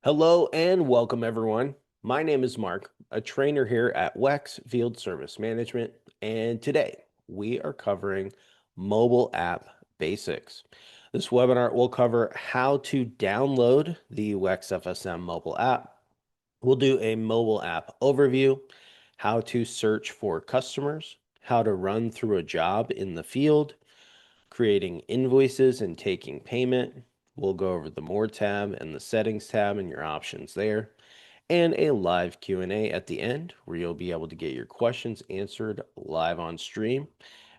Hello and welcome, everyone. My name is Mark, a trainer here at WEX Field Service Management, and today we are covering mobile app basics. This webinar will cover how to download the WEX FSM mobile app. We'll do a mobile app overview, how to search for customers, how to run through a job in the field, creating invoices and taking payment. We'll go over the More tab and the Settings tab and your options there, and a live Q&A at the end where you'll be able to get your questions answered live on stream.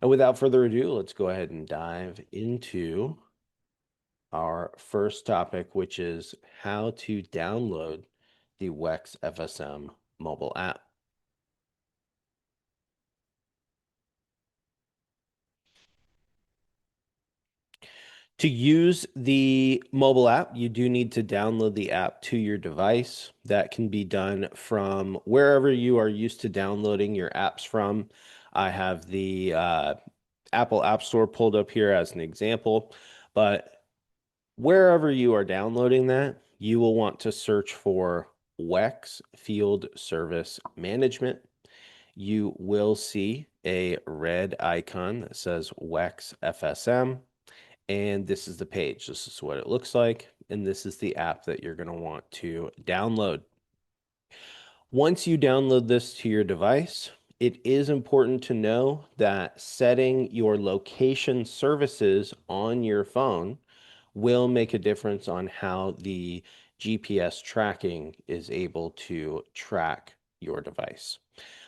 And without further ado, let's go ahead and dive into our first topic, which is how to download the WEX FSM mobile app. To use the mobile app, you do need to download the app to your device. That can be done from wherever you are used to downloading your apps from. I have the Apple App Store pulled up here as an example, but wherever you are downloading that, you will want to search for WEX Field Service Management. You will see a red icon that says WEX FSM. And this is the page. This is what it looks like. And this is the app that you're going to want to download. Once you download this to your device, it is important to know that setting your location services on your phone will make a difference on how the GPS tracking is able to track your device.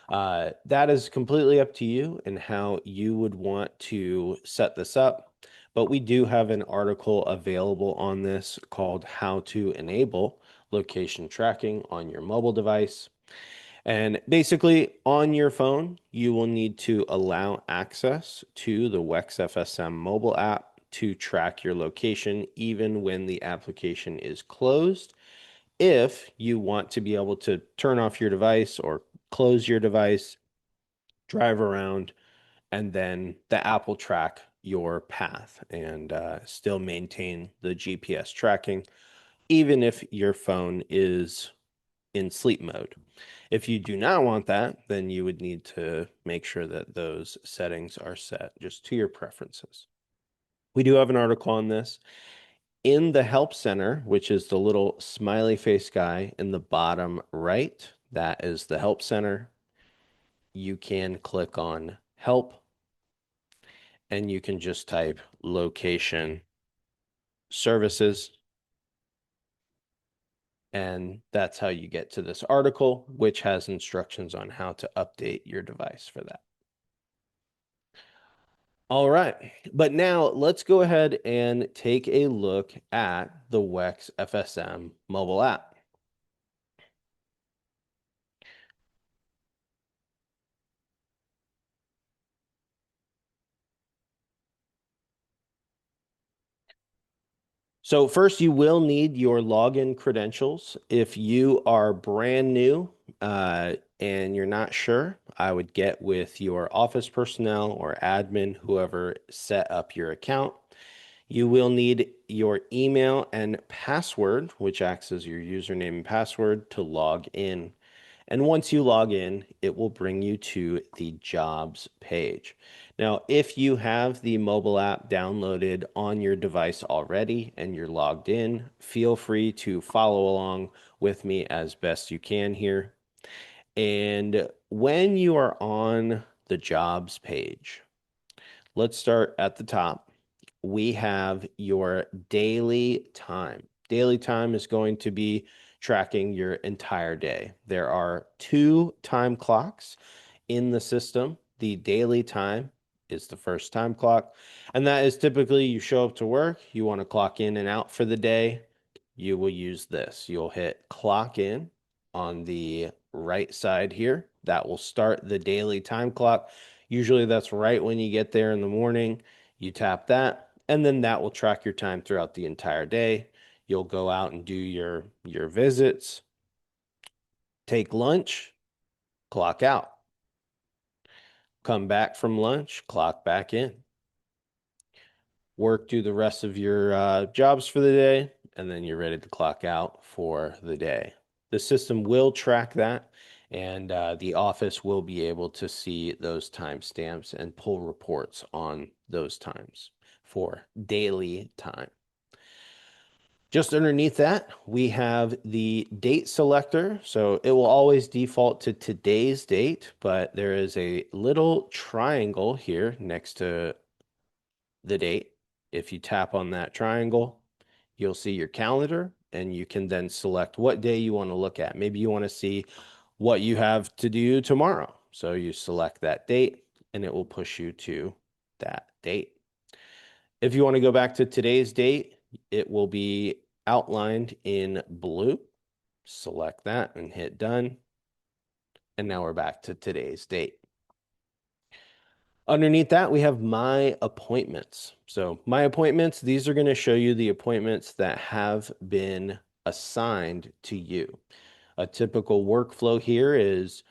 That is completely up to you and how you would want to set this up. But we do have an article available on this called How to Enable Location Tracking on Your Mobile Device. And basically, on your phone, you will need to allow access to the WEX FSM mobile app to track your location, even when the application is closed. If you want to be able to turn off your device or close your device, drive around, and then the app will track your path and still maintain the GPS tracking, even if your phone is in sleep mode. If you do not want that, then you would need to make sure that those settings are set just to your preferences. We do have an article on this in the Help Center, which is the little smiley face guy in the bottom right. That is the Help Center. You can click on Help and you can just type location services. And that's how you get to this article, which has instructions on how to update your device for that. All right, but now let's go ahead and take a look at the WEX FSM mobile app. So first, you will need your login credentials. If you are brand new and you're not sure, I would get with your office personnel or admin, whoever set up your account. You will need your email and password, which acts as your username and password to log in. And once you log in, it will bring you to the jobs page. Now, if you have the mobile app downloaded on your device already and you're logged in, feel free to follow along with me as best you can here. And when you are on the jobs page, let's start at the top. We have your daily time. Daily time is going to be tracking your entire day. There are two time clocks in the system. The daily time is the first time clock, and that is typically you show up to work, you want to clock in and out for the day, you will use this. You'll hit clock in on the right side here. That will start the daily time clock. Usually that's right when you get there in the morning. You tap that, and then that will track your time throughout the entire day. You'll go out and do your visits, take lunch, clock out. Come back from lunch, clock back in. Work, do the rest of your jobs for the day, and then you're ready to clock out for the day. The system will track that, and the office will be able to see those timestamps and pull reports on those times for daily time. Just underneath that, we have the date selector. So it will always default to today's date, but there is a little triangle here next to the date. If you tap on that triangle, you'll see your calendar, and you can then select what day you want to look at. Maybe you want to see what you have to do tomorrow. So you select that date, and it will push you to that date. If you want to go back to today's date, it will be outlined in blue. Select that and hit done. And now we're back to today's date. Underneath that, we have My Appointments. So My Appointments, these are going to show you the appointments that have been assigned to you. A typical workflow here is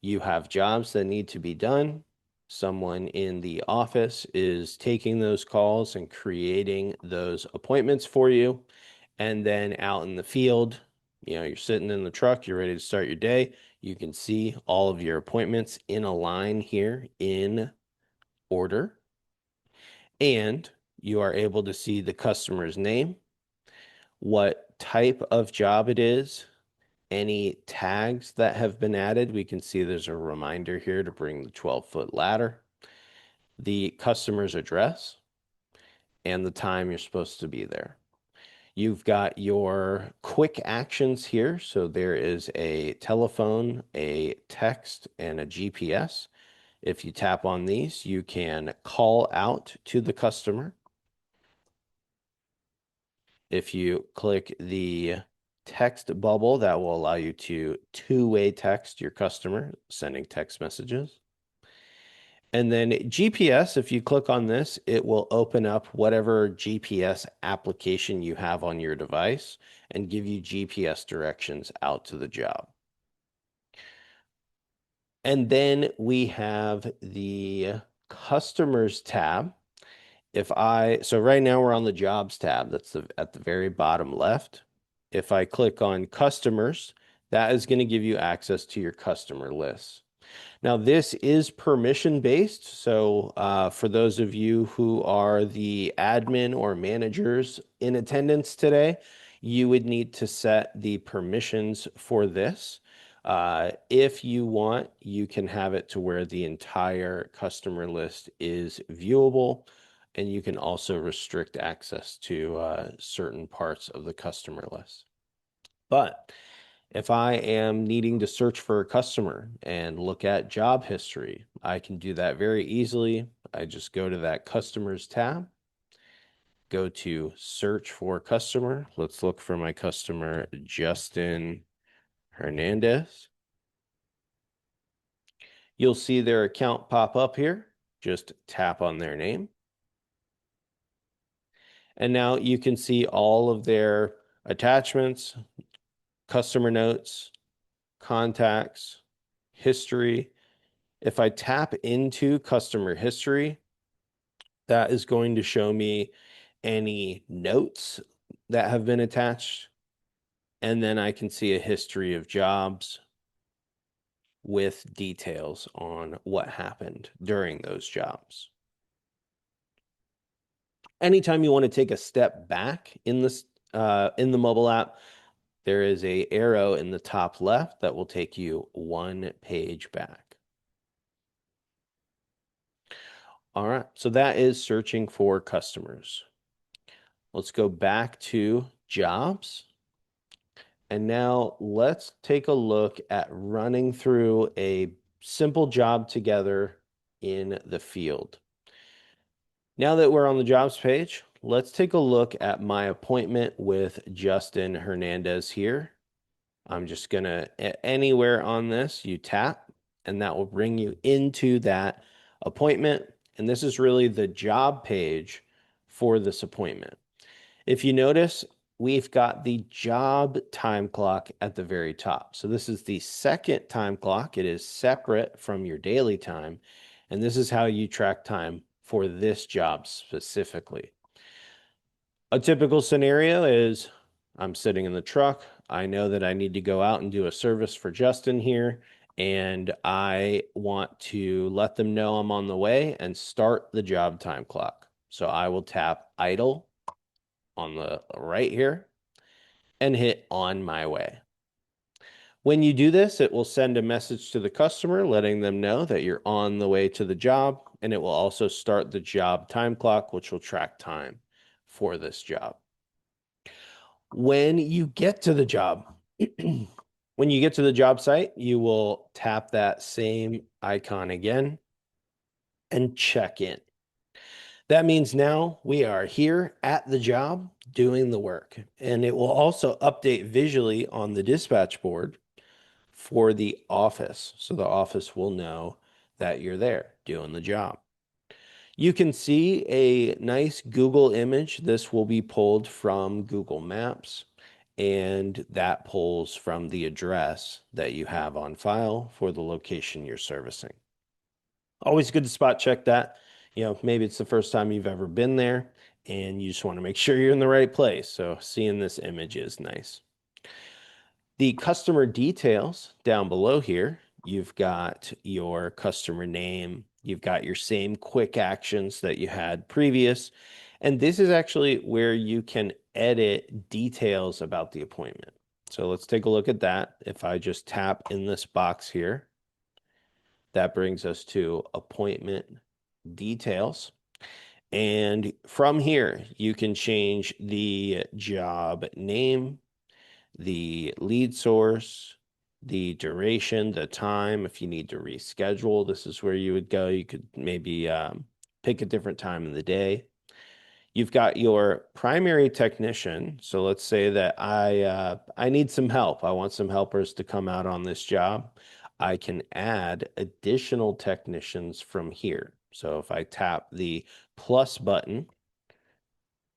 you have jobs that need to be done. Someone in the office is taking those calls and creating those appointments for you. And then out in the field, you're sitting in the truck, you're ready to start your day. You can see all of your appointments in a line here in order. And you are able to see the customer's name, what type of job it is, any tags that have been added. We can see there's a reminder here to bring the 12-foot ladder, the customer's address, and the time you're supposed to be there. You've got your quick actions here. So there is a telephone, a text, and a GPS. If you tap on these, you can call out to the customer. If you click the text bubble, that will allow you to two-way text your customer, sending text messages. And then GPS, if you click on this, it will open up whatever GPS application you have on your device and give you GPS directions out to the job. And then we have the Customers tab. So right now we're on the Jobs tab. That's at the very bottom left. If I click on Customers, that is going to give you access to your customer list. Now, this is permission based. So for those of you who are the admin or managers in attendance today, you would need to set the permissions for this. If you want, you can have it to where the entire customer list is viewable, and you can also restrict access to certain parts of the customer list. But if I am needing to search for a customer and look at job history, I can do that very easily. I just go to that Customers tab, go to Search for Customer. Let's look for my customer, Justin Hernandez. You'll see their account pop up here. Just tap on their name. And now you can see all of their attachments, customer notes, contacts, history. If I tap into customer history, that is going to show me any notes that have been attached. And then I can see a history of jobs with details on what happened during those jobs. Anytime you want to take a step back in the mobile app, there is an arrow in the top left that will take you one page back. All right, so that is searching for customers. Let's go back to jobs. And now let's take a look at running through a simple job together in the field. Now that we're on the jobs page, let's take a look at my appointment with Justin Hernandez here. I'm just gonna, anywhere on this, you tap, and that will bring you into that appointment. And this is really the job page for this appointment. If you notice, we've got the job time clock at the very top. So this is the second time clock. It is separate from your daily time. And this is how you track time for this job specifically. A typical scenario is I'm sitting in the truck. I know that I need to go out and do a service for Justin here, and I want to let them know I'm on the way and start the job time clock. So I will tap idle on the right here and hit on my way. When you do this, it will send a message to the customer letting them know that you're on the way to the job, and it will also start the job time clock, which will track time for this job. When you get to the job, when you get to the job site, you will tap that same icon again and check in. That means now we are here at the job doing the work, and it will also update visually on the dispatch board for the office. So the office will know that you're there doing the job. You can see a nice Google image. This will be pulled from Google Maps, and that pulls from the address that you have on file for the location you're servicing. Always good to spot check that. Maybe it's the first time you've ever been there and you just want to make sure you're in the right place. So seeing this image is nice. The customer details down below here, you've got your customer name, you've got your same quick actions that you had previous, and this is actually where you can edit details about the appointment. So let's take a look at that. If I just tap in this box here, that brings us to appointment details. And from here, you can change the job name, the lead source, the duration, the time. If you need to reschedule, this is where you would go. You could maybe pick a different time of the day. You've got your primary technician. So let's say that I need some help. I want some helpers to come out on this job. I can add additional technicians from here. So if I tap the plus button,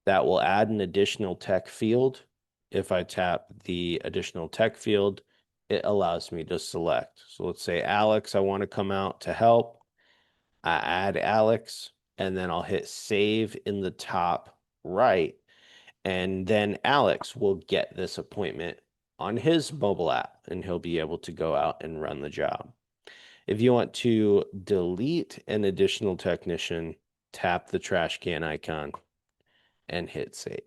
that will add an additional tech field. If I tap the additional tech field, it allows me to select. So let's say Alex, I want to come out to help. I add Alex, and then I'll hit save in the top right. And then Alex will get this appointment on his mobile app, and he'll be able to go out and run the job. If you want to delete an additional technician, tap the trash can icon and hit save.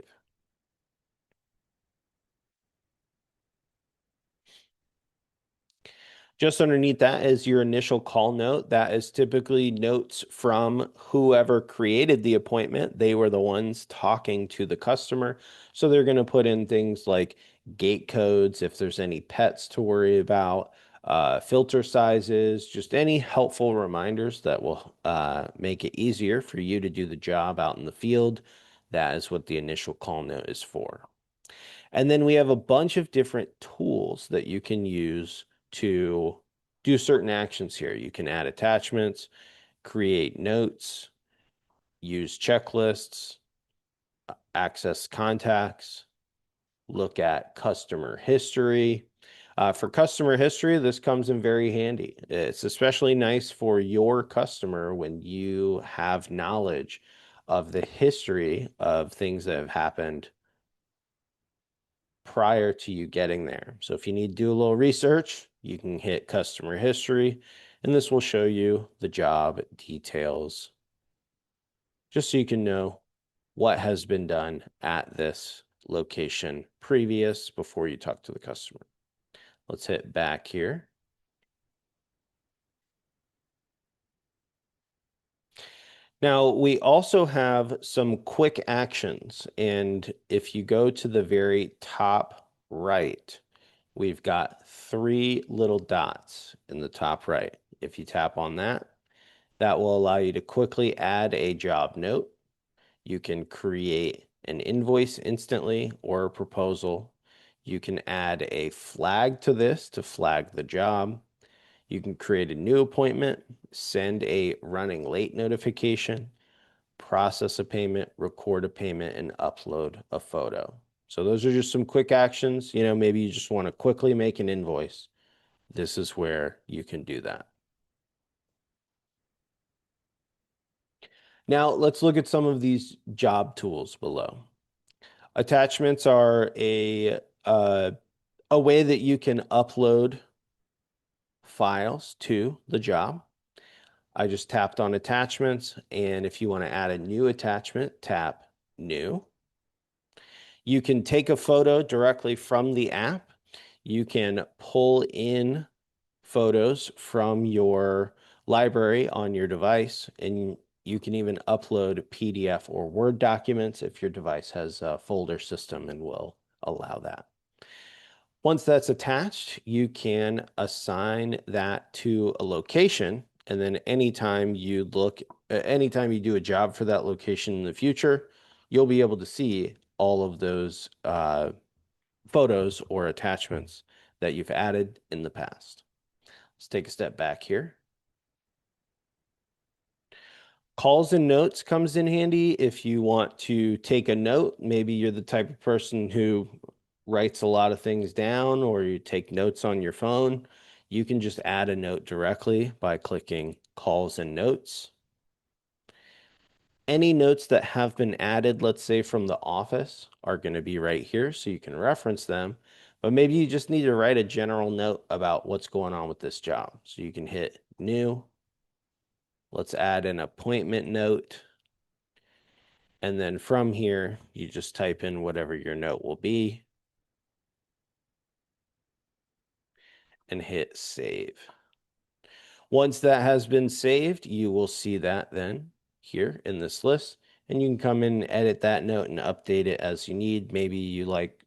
Just underneath that is your initial call note. That is typically notes from whoever created the appointment. They were the ones talking to the customer. So they're going to put in things like gate codes, if there's any pets to worry about, filter sizes, just any helpful reminders that will make it easier for you to do the job out in the field. That is what the initial call note is for. And then we have a bunch of different tools that you can use to do certain actions here. You can add attachments, create notes, use checklists, access contacts, look at customer history. For customer history, this comes in very handy. It's especially nice for your customer when you have knowledge of the history of things that have happened prior to you getting there. So if you need to do a little research, you can hit customer history, and this will show you the job details, just so you can know what has been done at this location previous before you talk to the customer. Let's hit back here. Now, we also have some quick actions, and if you go to the very top right, we've got three little dots in the top right. If you tap on that, that will allow you to quickly add a job note. You can create an invoice instantly or a proposal. You can add a flag to this to flag the job. You can create a new appointment, send a running late notification, process a payment, record a payment, and upload a photo. So those are just some quick actions. Maybe you just want to quickly make an invoice. This is where you can do that. Now let's look at some of these job tools below. Attachments are a way that you can upload files to the job. I just tapped on attachments, and if you want to add a new attachment, tap new. You can take a photo directly from the app. You can pull in photos from your library on your device, and you can even upload PDF or Word documents if your device has a folder system and will allow that. Once that's attached, you can assign that to a location, and then anytime you anytime you do a job for that location in the future, you'll be able to see all of those photos or attachments that you've added in the past. Let's take a step back here. Calls and notes comes in handy if you want to take a note. Maybe you're the type of person who writes a lot of things down, or you take notes on your phone. You can just add a note directly by clicking calls and notes. Any notes that have been added, let's say from the office, are going to be right here so you can reference them. But maybe you just need to write a general note about what's going on with this job. So you can hit new. Let's add an appointment note. And then from here, you just type in whatever your note will be and hit save. Once that has been saved, you will see that then here in this list, and you can come in and edit that note and update it as you need. Maybe you like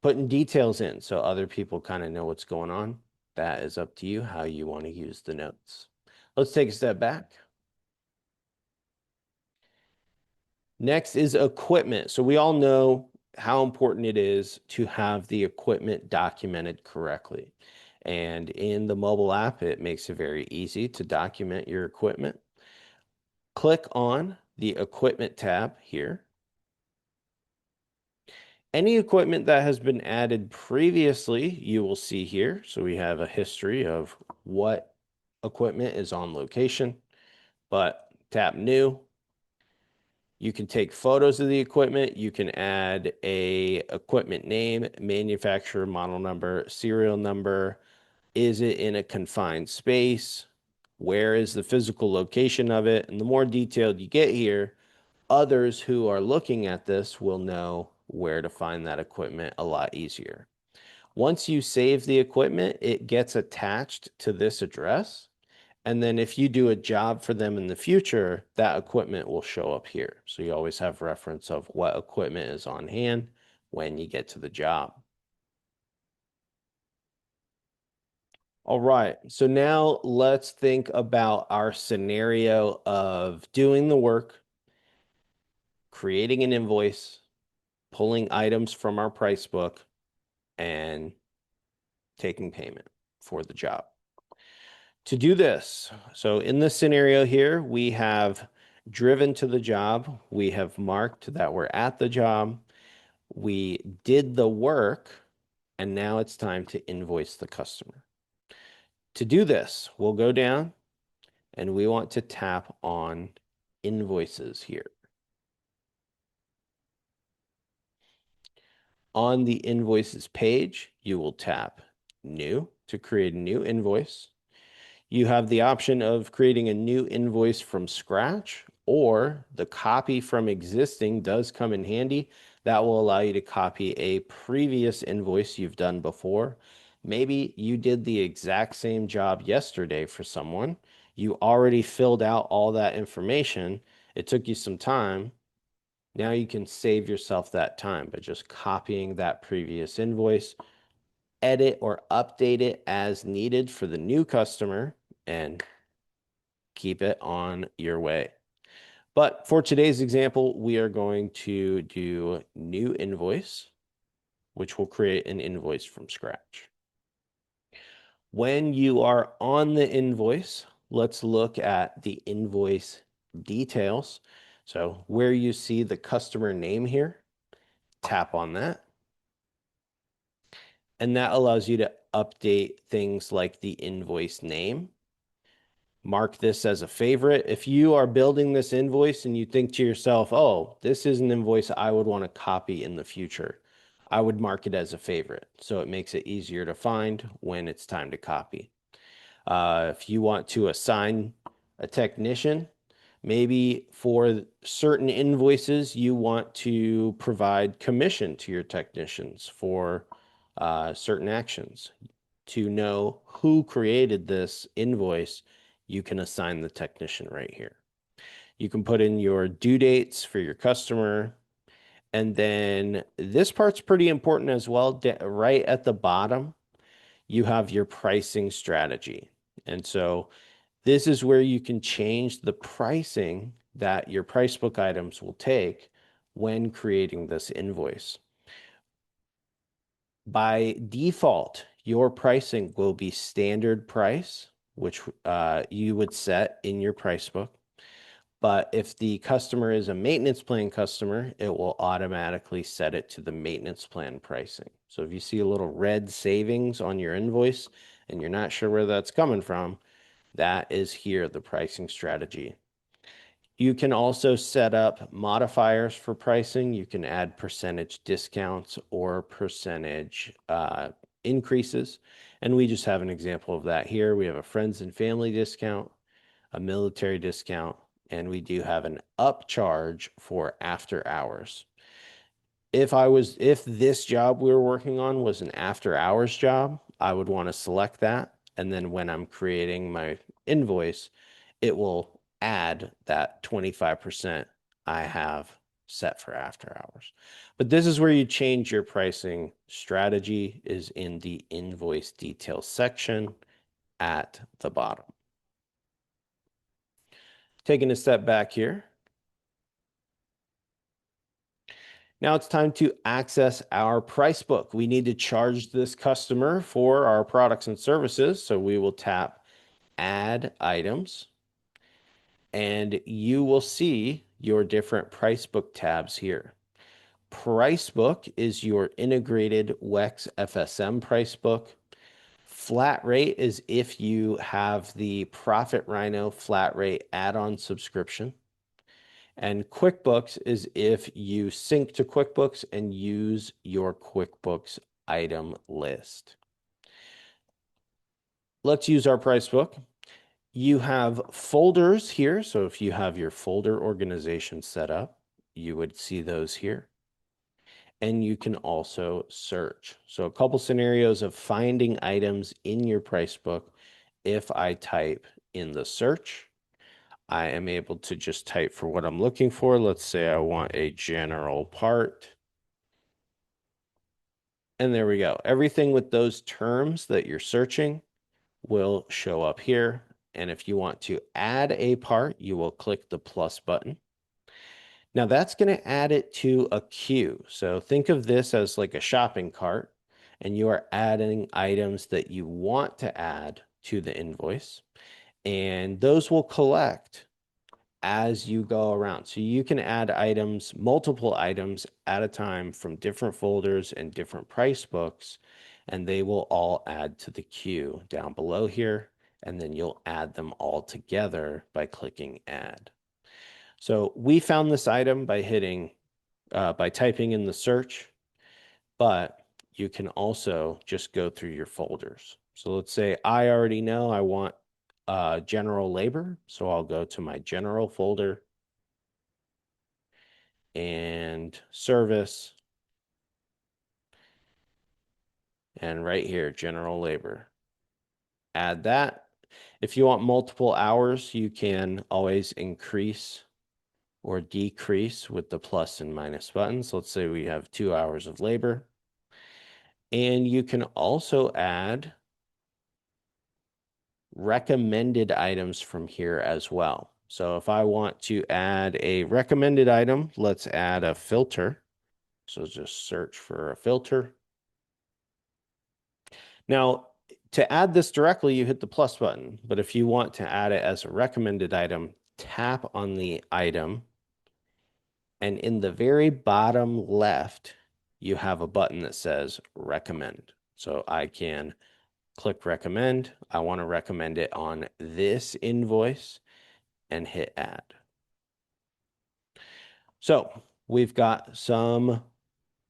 putting details in so other people kind of know what's going on. That is up to you how you want to use the notes. Let's take a step back. Next is equipment. So we all know how important it is to have the equipment documented correctly. And in the mobile app, it makes it very easy to document your equipment. Click on the equipment tab here. Any equipment that has been added previously, you will see here. So we have a history of what equipment is on location, but tap new. You can take photos of the equipment. You can add a equipment name, manufacturer, model number, serial number. Is it in a confined space? Where is the physical location of it? And the more detailed you get here, others who are looking at this will know where to find that equipment a lot easier. Once you save the equipment, it gets attached to this address. And then if you do a job for them in the future, that equipment will show up here. So you always have reference of what equipment is on hand when you get to the job. All right, so now let's think about our scenario of doing the work, creating an invoice, pulling items from our price book, and taking payment for the job. To do this, so in this scenario here, we have driven to the job. We have marked that we're at the job. We did the work, and now it's time to invoice the customer. To do this, we'll go down and we want to tap on invoices here. On the invoices page, you will tap new to create a new invoice. You have the option of creating a new invoice from scratch, or the copy from existing does come in handy. That will allow you to copy a previous invoice you've done before. Maybe you did the exact same job yesterday for someone. You already filled out all that information. It took you some time. Now you can save yourself that time by just copying that previous invoice, edit or update it as needed for the new customer, and keep it on your way. But for today's example, we are going to do new invoice, which will create an invoice from scratch. When you are on the invoice, let's look at the invoice details. So where you see the customer name here, tap on that. And that allows you to update things like the invoice name. Mark this as a favorite. If you are building this invoice and you think to yourself, oh, this is an invoice I would want to copy in the future, I would mark it as a favorite. So it makes it easier to find when it's time to copy. If you want to assign a technician, maybe for certain invoices, you want to provide commission to your technicians for certain actions. To know who created this invoice, you can assign the technician right here. You can put in your due dates for your customer. And then this part's pretty important as well. Right at the bottom, you have your pricing strategy. And so this is where you can change the pricing that your price book items will take when creating this invoice. By default, your pricing will be standard price, which you would set in your price book. But if the customer is a maintenance plan customer, it will automatically set it to the maintenance plan pricing. So if you see a little red savings on your invoice and you're not sure where that's coming from, that is here, the pricing strategy. You can also set up modifiers for pricing. You can add percentage discounts or percentage increases. And we just have an example of that here. We have a friends and family discount, a military discount, and we do have an upcharge for after hours. If this job we were working on was an after hours job, I would want to select that. And then when I'm creating my invoice, it will add that 25% I have set for after hours. But this is where you change your pricing strategy, is in the invoice details section at the bottom. Taking a step back here. Now it's time to access our price book. We need to charge this customer for our products and services. So we will tap Add Items, and you will see your different price book tabs here. Price book is your integrated WEX FSM price book. Flat rate is if you have the Profit Rhino flat rate add-on subscription. And QuickBooks is if you sync to QuickBooks and use your QuickBooks item list. Let's use our price book. You have folders here. So if you have your folder organization set up, you would see those here. And you can also search. So a couple scenarios of finding items in your price book. If I type in the search, I am able to just type for what I'm looking for. Let's say I want a general part. And there we go. Everything with those terms that you're searching will show up here. And if you want to add a part, you will click the plus button. Now that's going to add it to a queue. So think of this as like a shopping cart, and you are adding items that you want to add to the invoice. And those will collect as you go around. So you can add items, multiple items at a time from different folders and different price books, and they will all add to the queue down below here. And then you'll add them all together by clicking add. So we found this item by typing in the search, but you can also just go through your folders. So let's say I already know I want general labor. So I'll go to my general folder and service. And right here, general labor. Add that. If you want multiple hours, you can always increase or decrease with the plus and minus buttons. Let's say we have 2 hours of labor. And you can also add recommended items from here as well. So if I want to add a recommended item, let's add a filter. So just search for a filter. Now, to add this directly, you hit the plus button. But if you want to add it as a recommended item, tap on the item. And in the very bottom left, you have a button that says recommend. So I can click recommend. I want to recommend it on this invoice and hit add. So we've got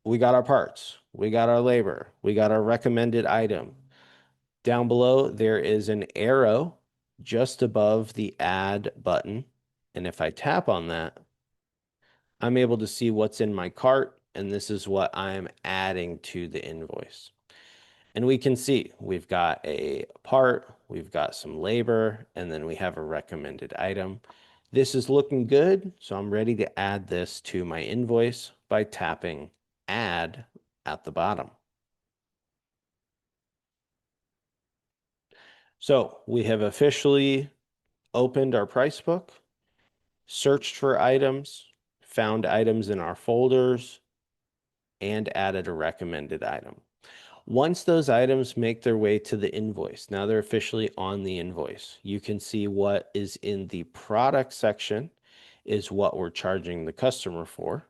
we got our parts, we got our labor, we got our recommended item. Down below, there is an arrow just above the add button. And if I tap on that, I'm able to see what's in my cart, and this is what I'm adding to the invoice. And we can see we've got a part, we've got some labor, and then we have a recommended item. This is looking good, so I'm ready to add this to my invoice by tapping add at the bottom. So we have officially opened our price book, searched for items, found items in our folders, and added a recommended item. Once those items make their way to the invoice, now they're officially on the invoice. You can see what is in the product section is what we're charging the customer for.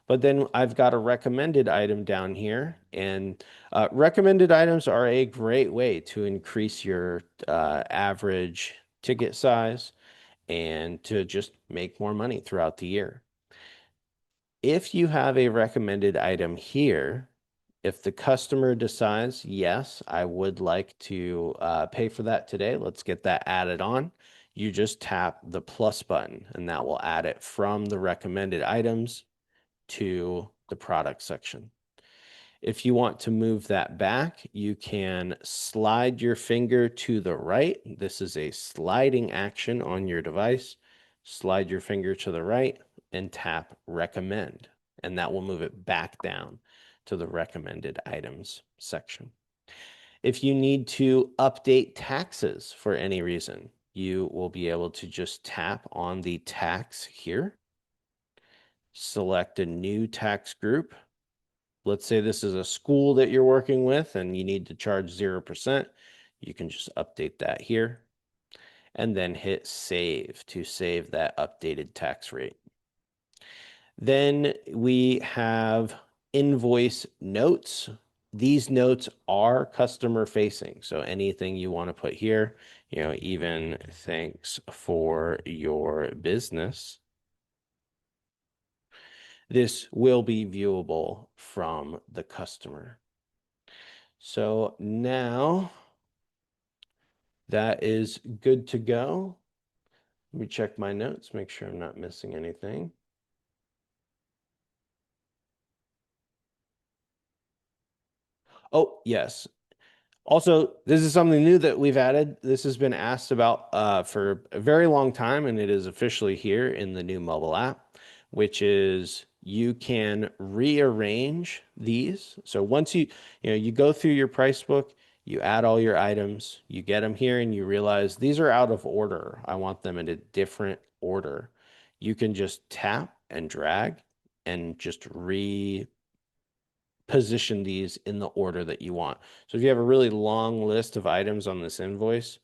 But then I've got a recommended item down here, and recommended items are a great way to increase your average ticket size and to just make more money throughout the year. If you have a recommended item here, if the customer decides, yes, I would like to pay for that today, let's get that added on, you just tap the plus button and that will add it from the recommended items to the product section. If you want to move that back, you can slide your finger to the right. This is a sliding action on your device. Slide your finger to the right and tap recommend, and that will move it back down to the recommended items section. If you need to update taxes for any reason, you will be able to just tap on the tax here, select a new tax group. Let's say this is a school that you're working with and you need to charge 0%. You can just update that here and then hit save to save that updated tax rate. Then we have invoice notes. These notes are customer facing. So anything you want to put here, even thanks for your business. This will be viewable from the customer. So now that is good to go. Let me check my notes, make sure I'm not missing anything. Oh, yes. Also, this is something new that we've added. This has been asked about for a very long time, and it is officially here in the new mobile app, which is you can rearrange these. So once you go through your price book, you add all your items, you get them here, and you realize these are out of order. I want them in a different order. You can just tap and drag and just position these in the order that you want. So if you have a really long list of items on this invoice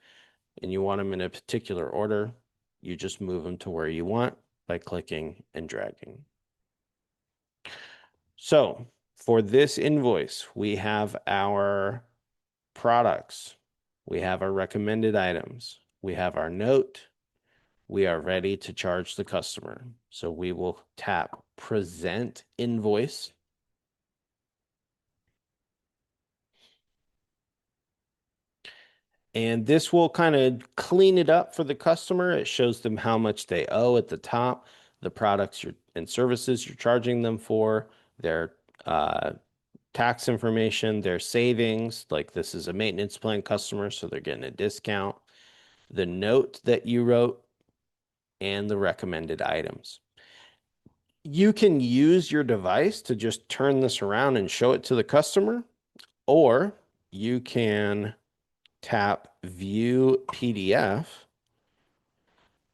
and you want them in a particular order, you just move them to where you want by clicking and dragging. So for this invoice, we have our products, we have our recommended items, we have our note, we are ready to charge the customer. So we will tap present invoice. And this will kind of clean it up for the customer. It shows them how much they owe at the top, the products and services you're charging them for, their tax information, their savings, like this is a maintenance plan customer, so they're getting a discount, the note that you wrote, and the recommended items. You can use your device to just turn this around and show it to the customer, or you can tap View PDF,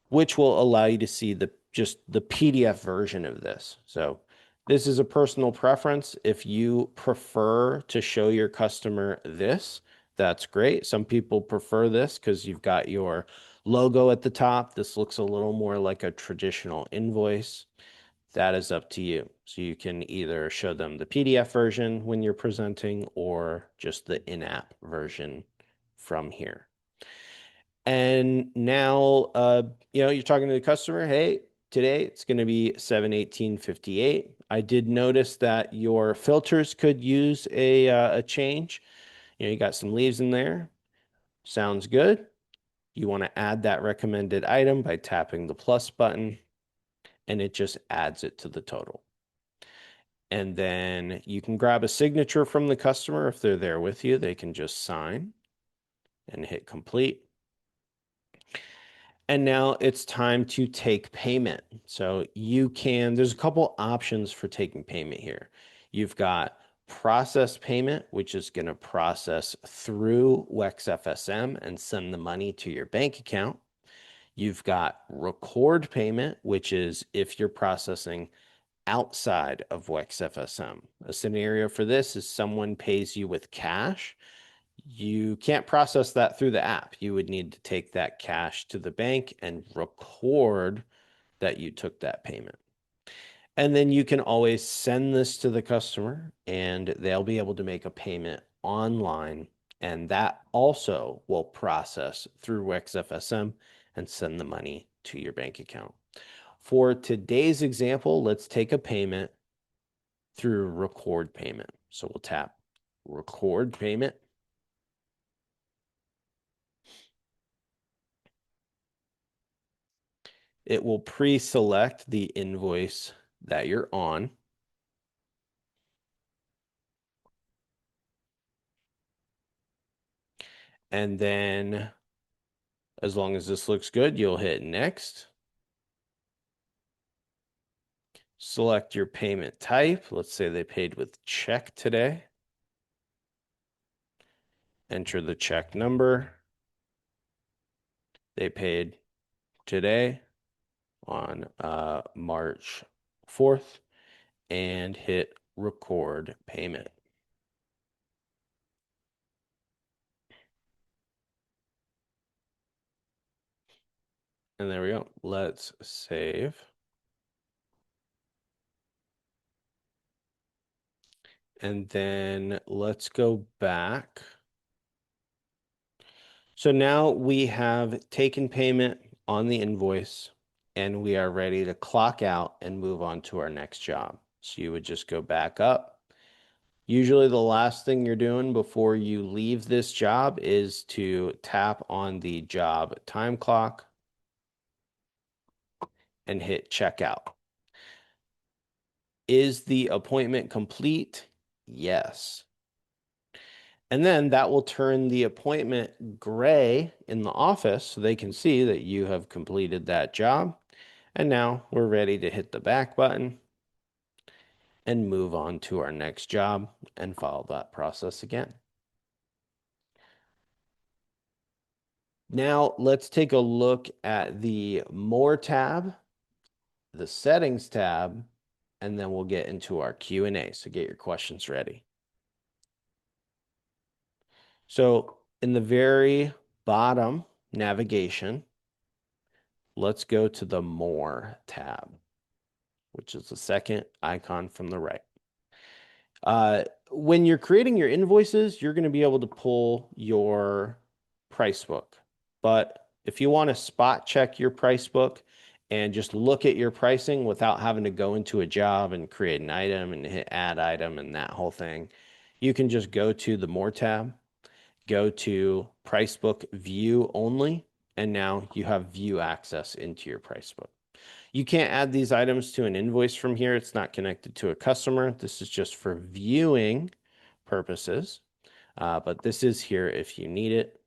which will allow you to see just the PDF version of this. So this is a personal preference. If you prefer to show your customer this, that's great. Some people prefer this because you've got your logo at the top. This looks a little more like a traditional invoice. That is up to you. So you can either show them the PDF version when you're presenting or just the in-app version from here. And now, you're talking to the customer, hey, today it's going to be 7/18/58. I did notice that your filters could use a change. You got some leaves in there. Sounds good. You want to add that recommended item by tapping the plus button, and it just adds it to the total. And then you can grab a signature from the customer if they're there with you. They can just sign and hit complete. And now it's time to take payment. So there's a couple options for taking payment here. You've got process payment, which is going to process through WEX FSM and send the money to your bank account. You've got record payment, which is if you're processing outside of WEX FSM. A scenario for this is someone pays you with cash. You can't process that through the app. You would need to take that cash to the bank and record that you took that payment. And then you can always send this to the customer and they'll be able to make a payment online. And that also will process through WEX FSM and send the money to your bank account. For today's example, let's take a payment through record payment. So we'll tap record payment. It will pre-select the invoice that you're on. And then as long as this looks good, you'll hit next. Select your payment type. Let's say they paid with check today. Enter the check number. They paid today on March 4th and hit record payment. And there we go. Let's save. And then let's go back. So now we have taken payment on the invoice and we are ready to clock out and move on to our next job. So you would just go back up. Usually the last thing you're doing before you leave this job is to tap on the job time clock and hit checkout. Is the appointment complete? Yes. And then that will turn the appointment gray in the office so they can see that you have completed that job. And now we're ready to hit the back button and move on to our next job and follow that process again. Now let's take a look at the More tab, the Settings tab, and then we'll get into our Q&A. So get your questions ready. So in the very bottom navigation, let's go to the More tab, which is the second icon from the right. When you're creating your invoices, you're going to be able to pull your price book. But if you want to spot check your price book and just look at your pricing without having to go into a job and create an item and hit add item and that whole thing, you can just go to the More tab, go to price book view only, and now you have view access into your price book. You can't add these items to an invoice from here. It's not connected to a customer. This is just for viewing purposes, but this is here if you need it.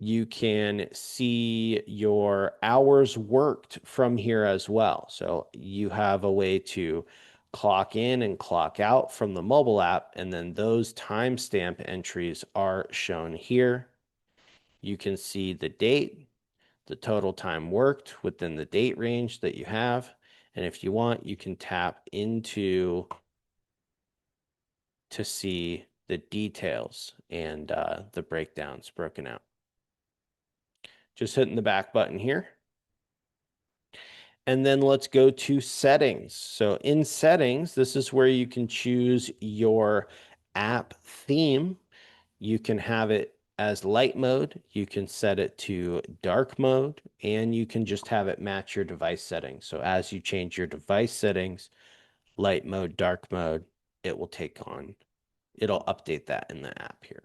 You can see your hours worked from here as well. So you have a way to clock in and clock out from the mobile app, and then those timestamp entries are shown here. You can see the date, the total time worked within the date range that you have. And if you want, you can tap into to see the details and the breakdowns broken out. Just hitting the back button here. And then let's go to settings. So in settings, this is where you can choose your app theme. You can have it as light mode, you can set it to dark mode, and you can just have it match your device settings. So as you change your device settings, light mode, dark mode, it will take on, it'll update that in the app here.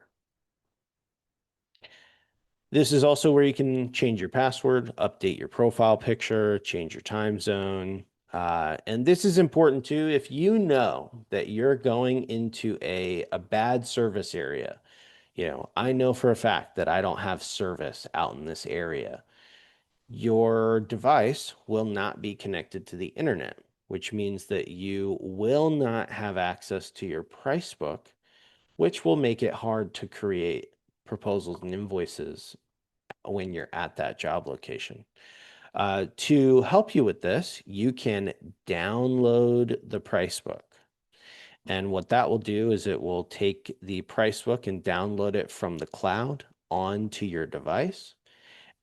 This is also where you can change your password, update your profile picture, change your time zone. And this is important too. If you know that you're going into a bad service area, I know for a fact that I don't have service out in this area. Your device will not be connected to the internet, which means that you will not have access to your price book, which will make it hard to create proposals and invoices when you're at that job location. To help you with this, you can download the price book. And what that will do is it will take the price book and download it from the cloud onto your device.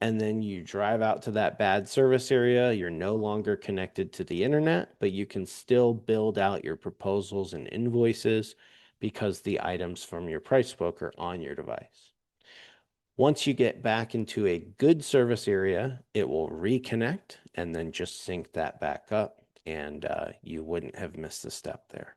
And then you drive out to that bad service area. You're no longer connected to the internet, but you can still build out your proposals and invoices because the items from your price book are on your device. Once you get back into a good service area, it will reconnect and then just sync that back up, and you wouldn't have missed a step there.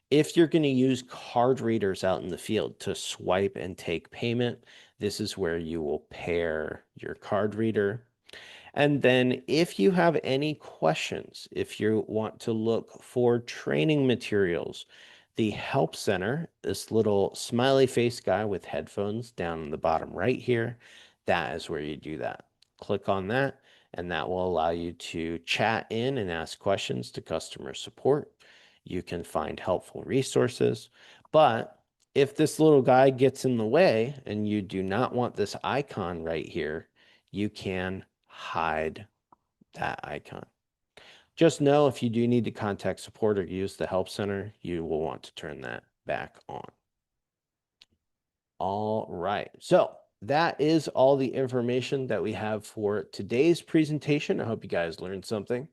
If you're going to use card readers out in the field to swipe and take payment, this is where you will pair your card reader. And then if you have any questions, if you want to look for training materials, the help center, this little smiley face guy with headphones down in the bottom right here, that is where you do that. Click on that, and that will allow you to chat in and ask questions to customer support. You can find helpful resources, but if this little guy gets in the way and you do not want this icon right here, you can hide that icon. Just know if you do need to contact support or use the help center, you will want to turn that back on. All right, so that is all the information that we have for today's presentation. I hope you guys learned something.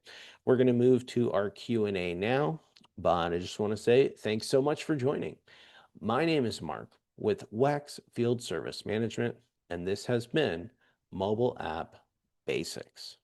We're going to move to our Q&A now, but I just want to say thanks so much for joining. My name is Mark with WEX Field Service Management, and this has been Mobile App Basics.